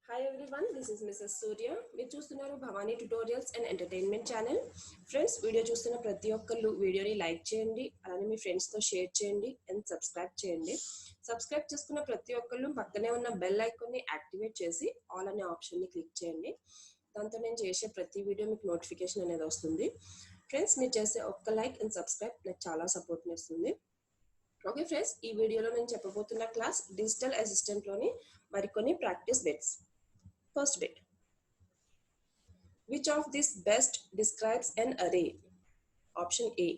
Hi everyone, this is Mrs. Surya. మీరు చూస్తున్నారు Bhavani tutorials and entertainment channel. Friends, video చూస్తున్న ప్రతి ఒక్కళ్ళు వీడియోని లైక్ చేయండి, అలానే మీ ఫ్రెండ్స్తో షేర్ చేయండి అండ్ సబ్స్క్రైబ్ చేయండి. సబ్స్క్రైబ్ చేసుకున్న ప్రతి ఒక్కళ్ళు పక్కనే ఉన్న బెల్ ఐకాన్ని యాక్టివేట్ చేసి ఆల్ అనే ఆప్షన్ని క్లిక్ చేయండి. దాంతో నేను చేసే ప్రతి వీడియో మీకు నోటిఫికేషన్ అనేది వస్తుంది. ఫ్రెండ్స్, మీరు చేసే ఒక్క లైక్ అండ్ సబ్స్క్రైబ్ నాకు చాలా సపోర్ట్ని ఇస్తుంది. ఓకే ఫ్రెండ్స్, ఈ వీడియోలో నేను చెప్పబోతున్న క్లాస్ డిజిటల్ అసిస్టెంట్లోని మరికొన్ని practice bits. First bit. Which of these best describes an array? Option A.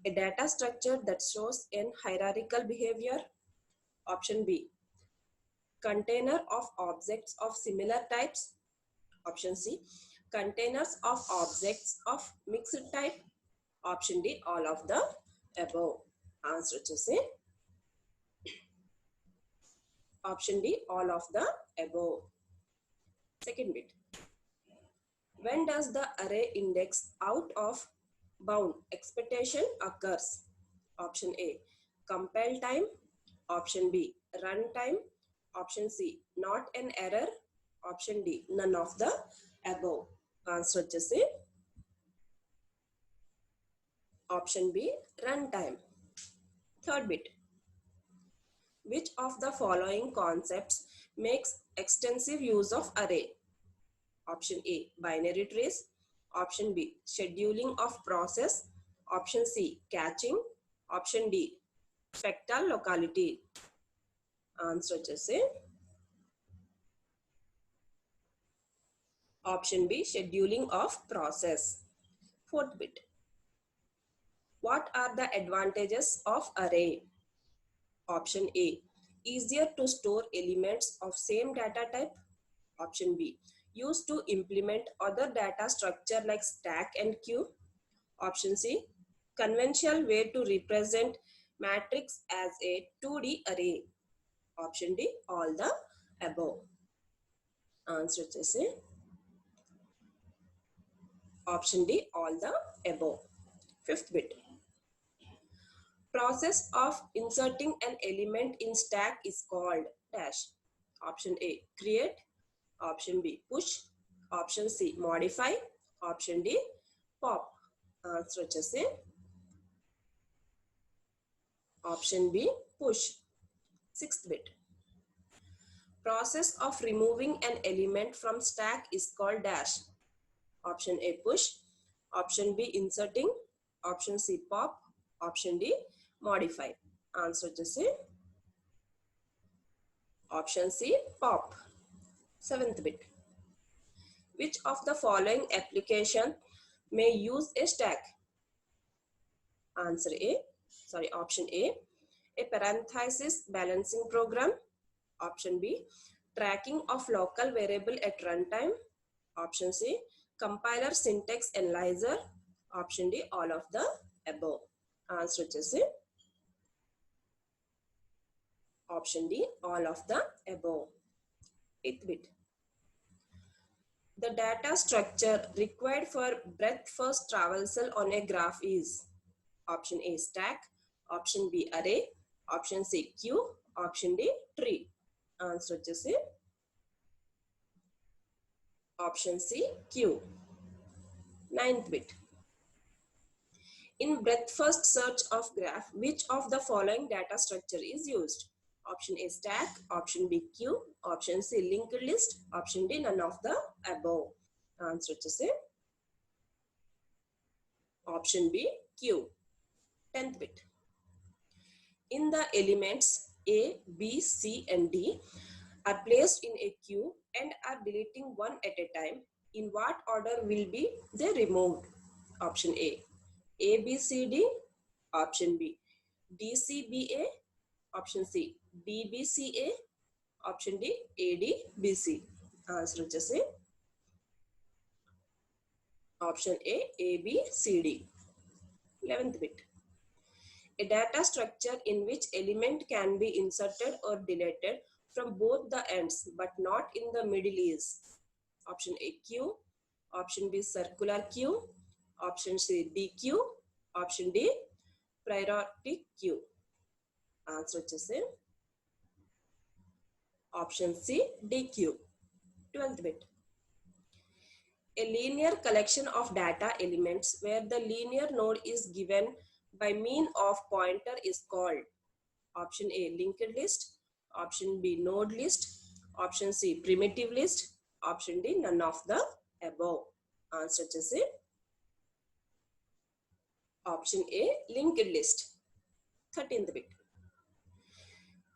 A data structure that shows an hierarchical behavior. Option B. Container of objects of similar types. Option C. Containers of objects of mixed type. Option D. All of the above. Answer వచ్చేసి option D. All of the above. Second bit. When does the array index out of bound expectation occurs? Option A. Compile time. Option B. Run time. Option C. Not an error. Option D. None of the above. Answer వచ్చేసి option B. Run time. Third bit. Which of the following concepts makes extensive use of array? Option A. Binary trees. Option B. Scheduling of process. Option C. Caching. Option D. Spectral locality. Answer వచ్చేసి option B. Scheduling of process. Fourth bit. What are the advantages of array? Option A. Easier to store elements of same data type. Option B. Used to implement other data structure like stack and queue. Option C. Conventional way to represent matrix as a 2D array. Option D. All the above. Answer వచ్చేసి option D. All the above. Fifth bit. Process of inserting an element in stack is called dash. Option A. Create. Option B. Push. Option C. Modify. Option D. Pop. Answer వచ్చేసి option B. Push. Sixth bit. Process of removing an element from stack is called dash. Option A. Push. Option B. Inserting. Option C. Pop. Option D. Modify. Answer వచ్చేసి option C. Pop. Seventh bit. Which of the following application may use a stack? Answer A. Option A. A parenthesis balancing program. Option B. Tracking of local variable at runtime. Option C. Compiler syntax analyzer. Option D. All of the above. Answer వచ్చేసి option D. All of the above. Eighth bit. The data structure required for breadth first traversal on a graph is option A. Stack. Option B. Array. Option C. Queue. Option D. Tree. Answer వచ్చేసి option C. Queue. Ninth bit. In breadth first search of graph, which of the following data structure is used? Option A. Stack. Option B. Queue. Option C. Linked list. Option D. None of the above. Answer వచ్చేసి option B. Queue. 10th bit. In the elements A, B, C and D are placed in a queue and are deleting one at a time, in what order will be they removed? Option A. A, B, C, D. Option B. D, C, B, A. Option C. D, B, C, A. Option D. A, D, B, C. Answer వచ్చేసి option A. A, B, C, D. 11th bit. A data structure in which element can be inserted or deleted from both the ends but not in the middle is option A. Queue. Option B. Circular queue. Option C. D queue. Option D. Priority queue. Answer వచ్చేసి option C. D queue. 12th bit. A linear collection of data elements where the linear node is given by mean of pointer is called option A linked list, option B node list, option C primitive list, option D none of the above. Answer వచ్చేసి option A linked list. 13th bit.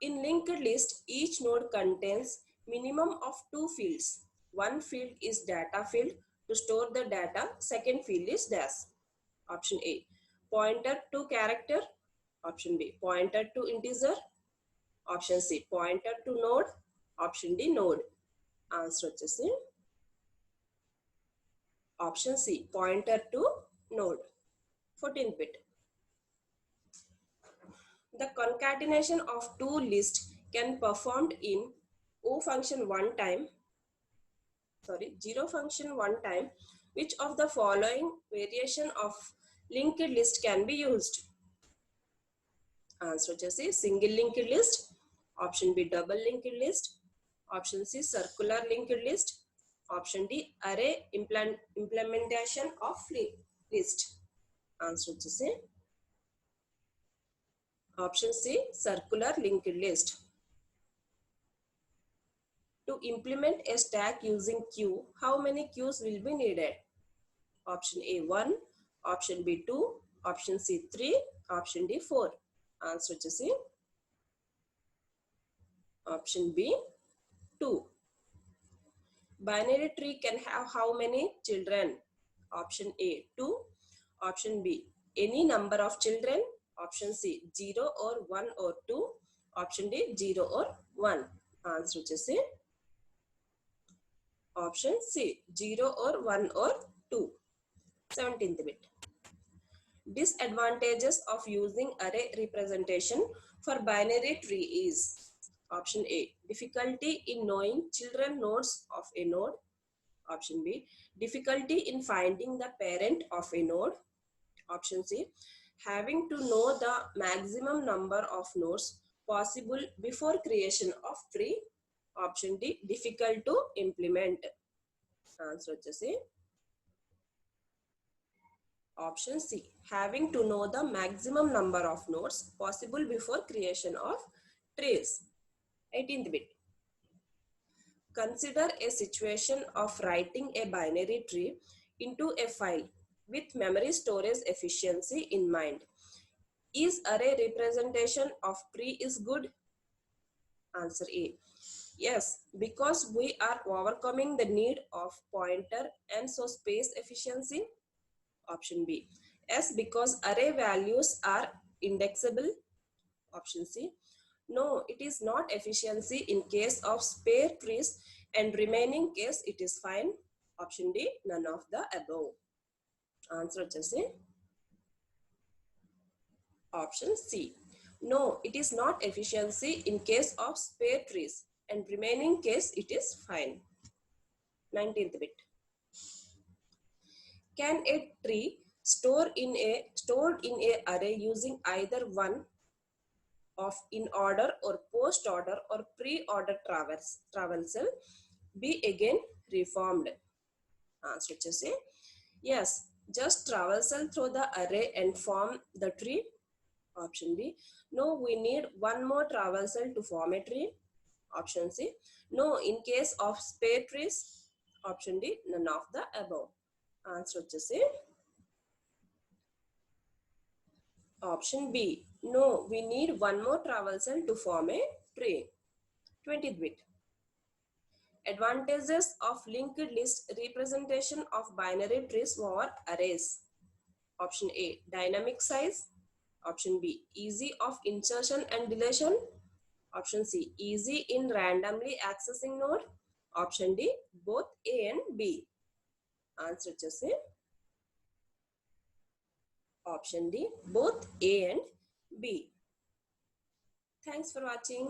In linked list, each node contains minimum of two fields. One field is data field to store the data. Second field is dash. Option A, pointer to character. Option B, pointer to integer. Option C, pointer to node. Option D, node. Answer వచ్చేసి option C, pointer to node. 14th bit. The concatenation of two lists can performed in O function one time, zero function one time. Which of the following variation of linked list can be used? Answer వచ్చేసి single linked list, option B double linked list, option C circular linked list, option D array implementation of list. Answer వచ్చేసి option C circular linked list. To implement a stack using queue, how many queues will be needed? Option A 1, option B 2, option C 3, option D 4. Answer వచ్చేసి option B 2. Binary tree can have how many children? Option A 2, option B any number of children, option C 0 or 1 or 2, option D 0 or 1. Answer వచ్చేసి option C 0 or 1 or 2. 17th bit. Disadvantages of using array representation for binary tree is option A difficulty in knowing children nodes of a node, option B difficulty in finding the parent of a node, option C having to know the maximum number of nodes possible before creation of tree, option D difficult to implement. Answer వచ్చేసి option C having to know the maximum number of nodes possible before creation of trees. 18th bit. Consider a situation of writing a binary tree into a file with memory storage efficiency in mind. Is array representation of tree is good? Answer A yes, because we are overcoming the need of pointer and so space efficiency. Option B yes, because array values are indexable. Option C no, it is not efficiency in case of spare trees and remaining case it is fine. Option D none of the above. Answer వచ్చేసి option C no, it is not efficiency in case of spare trees and remaining case it is fine. 19th bit. Can a tree stored in a array using either one of in order or post order or pre-order traversal be again reformed? Answer వచ్చేసి yes, just traversal through the array and form the tree. Option B no, we need one more traversal to form a tree. Option C no, in case of spare trees. Option D none of the above. Answer వచ్చేసి option B no, we need one more traversal to form a tree. 20th bit. Advantages of linked list representation of binary trees over arrays. Option A dynamic size, option B easy of insertion and deletion, option C easy in randomly accessing node, option D both A and B. Answer వచ్చేసి option D both A and B. Thanks for watching.